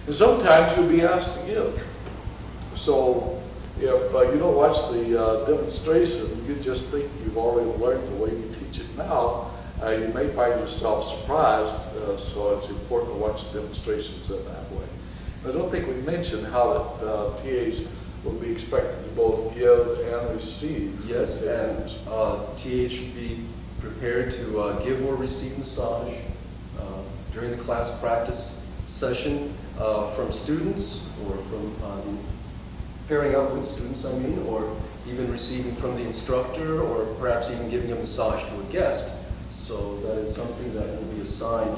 And sometimes you'll be asked to give. So if you don't watch the demonstration, you just think you've already learned the way you teach it now, you may find yourself surprised, so it's important to watch the demonstrations in that way. I don't think we mentioned how that TAs will be expected to both give and receive. Yes, and TAs should be prepared to give or receive massage during the class practice session from students, or from pairing up with students, or even receiving from the instructor, or perhaps even giving a massage to a guest. So that is something that will be assigned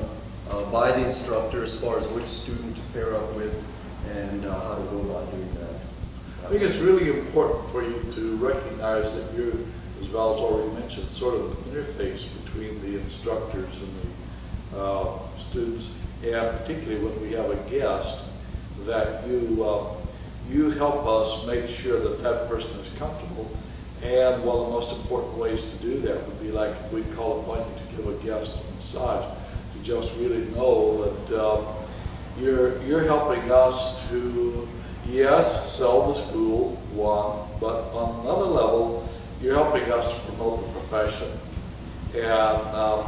by the instructor as far as which student to pair up with and how to go about doing that. I think it's really important for you to recognize that you're, as Val's already mentioned, sort of an interface between the instructors and the students, and particularly when we have a guest, that you help us make sure that that person is comfortable. And one of the most important ways to do that would be like if we call upon you to give a guest a massage, to just really know that you're helping us to, yes, sell the school, one, but on another level, you're helping us to promote the profession. And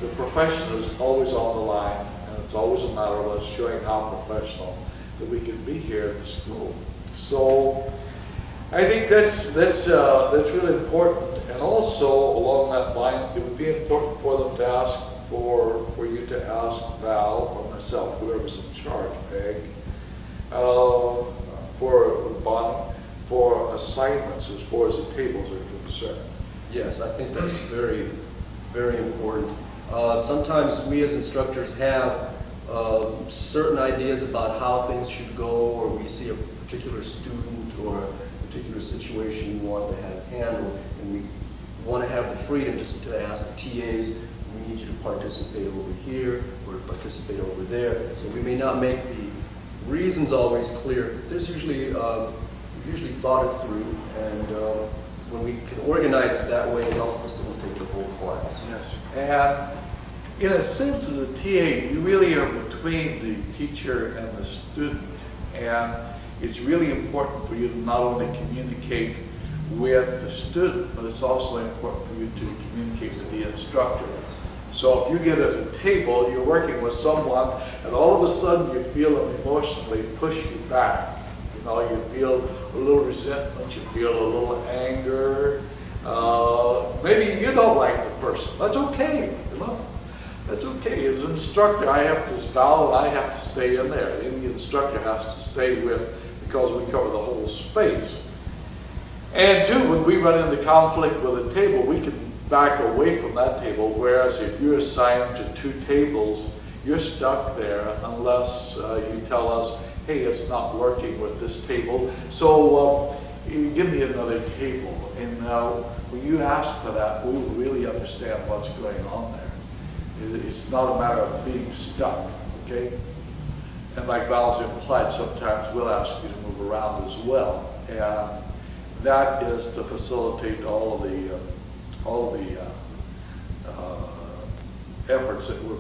the profession is always on the line, and it's always a matter of us showing how professional that we can be here at the school. So I think that's really important. And also along that line, it would be important for them to ask for you to ask Val or myself, whoever's in charge, Peg, for Bonnie, for assignments as far as the tables are concerned. Yes, I think that's very, very important. Sometimes we as instructors have certain ideas about how things should go, or we see a particular student or a particular situation we want to have handled, and we want to have the freedom just to ask the TAs, we need you to participate over here or to participate over there. So we may not make the reasons always clear. There's usually, we've usually thought it through, and when we can organize it that way, it helps facilitate the whole class. Yes, and in a sense, as a TA, you really are between the teacher and the student, and it's really important for you to not only communicate with the student, but it's also important for you to communicate with the instructor. So if you get at a table, you're working with someone, and all of a sudden you feel them emotionally push you back. You know, you feel a little resentment, you feel a little anger. Maybe you don't like the person. That's okay, you know. That's okay. As an instructor, I have to, as Val and I have to stay in there. Any instructor has to stay with, because we cover the whole space. And two, when we run into conflict with a table, we can back away from that table, whereas if you're assigned to two tables, you're stuck there unless you tell us, hey, it's not working with this table, so you give me another table. And when you ask for that, we will really understand what's going on there. It's not a matter of being stuck, okay? And like Val's implied, sometimes we'll ask you to move around as well. And that is to facilitate all of the efforts that we're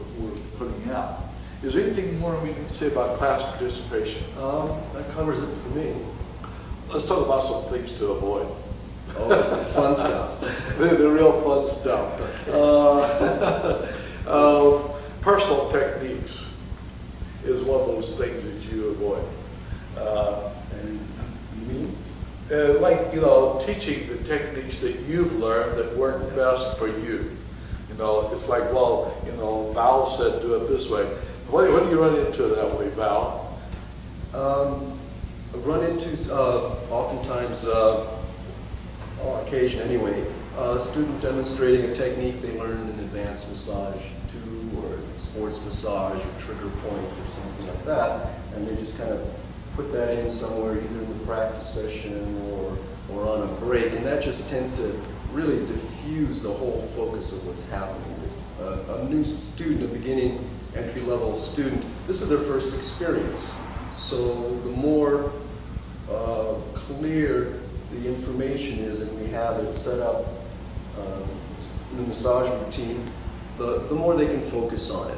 putting out. Is there anything more we can say about class participation? That covers it for me. Let's talk about some things to avoid. Oh, the fun stuff. The real fun stuff. Personal techniques is one of those things that you avoid. And you mean? Like, you know, teaching the techniques that you've learned that work best for you. You know, it's like, well, you know, Val said do it this way. What do you run into that way, Val? I run into, oftentimes, on occasion anyway, a student demonstrating a technique they learned in advanced massage 2 or sports massage or trigger point or something like that, and they just kind of put that in somewhere either in the practice session or on a break, and that just tends to really diffuse the whole focus of what's happening. A new student, a beginning entry-level student, this is their first experience. So the more clear the information is and we have it set up in the massage routine, the more they can focus on it.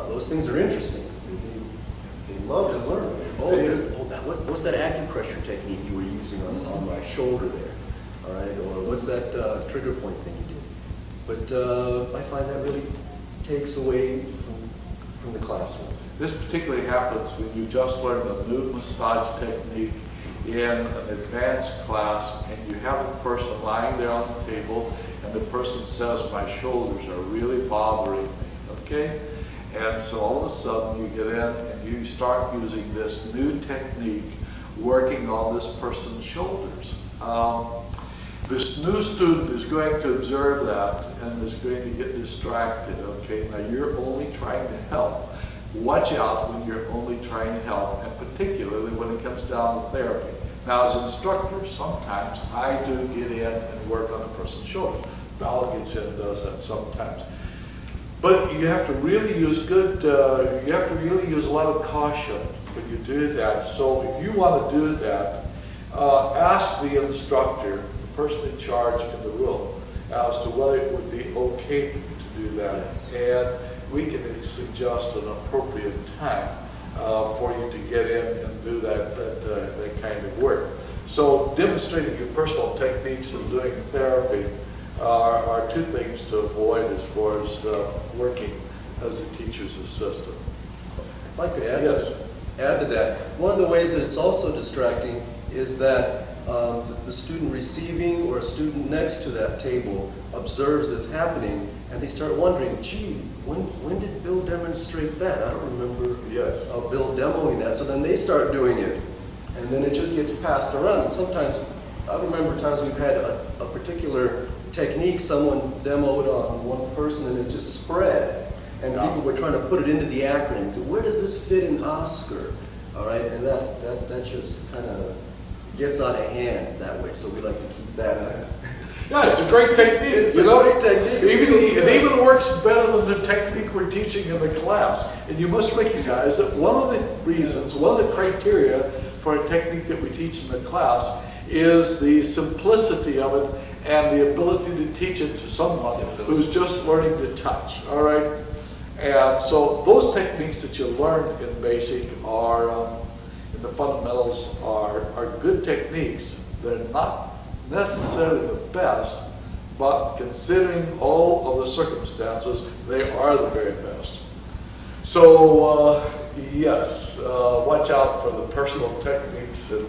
Those things are interesting because they love to learn. Oh, what's that acupressure technique you were using on my shoulder there? All right, or what's that trigger point thing you did? But I find that really takes away from the classroom. This particularly happens when you just learned a new massage technique in an advanced class and you have a person lying there on the table and the person says, my shoulders are really bothering me, okay? And so all of a sudden you get in and you start using this new technique working on this person's shoulders. This new student is going to observe that and is going to get distracted, okay? Now you're only trying to help. Watch out when you're only trying to help, and particularly when it comes down to therapy. Now as an instructor, sometimes I do get in and work on a person's shoulder. Val gets in and does that sometimes. But you have to really use you have to really use a lot of caution when you do that. So if you want to do that, ask the instructor, the person in charge in the room, as to whether it would be okay to do that. Yes. And we can suggest an appropriate time for you to get in and do that kind of work. So demonstrating your personal techniques and doing therapy are two things to avoid as far as working as a teacher's assistant. If I could add to that, one of the ways that it's also distracting is that the student receiving or a student next to that table observes this happening and they start wondering, gee, when did Bill demonstrate that? I don't remember Bill demoing that. So then they start doing it and then it just gets passed around. And sometimes, I remember times we've had a particular technique someone demoed on one person and it just spread. And people were trying to put it into the acronym. Where does this fit in Oscar? All right, and that just kind of gets out of hand that way. So we like to keep that. Yeah, it's a great technique. It's a great technique. It even works better than the technique we're teaching in the class. And you must recognize that one of the reasons, one of the criteria for a technique that we teach in the class is the simplicity of it and the ability to teach it to someone who's just learning to touch, all right? And so those techniques that you learn in basic are, in the fundamentals, are good techniques. They're not necessarily the best, but considering all of the circumstances, they are the very best. So yes, watch out for the personal techniques and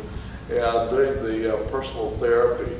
doing the personal therapy.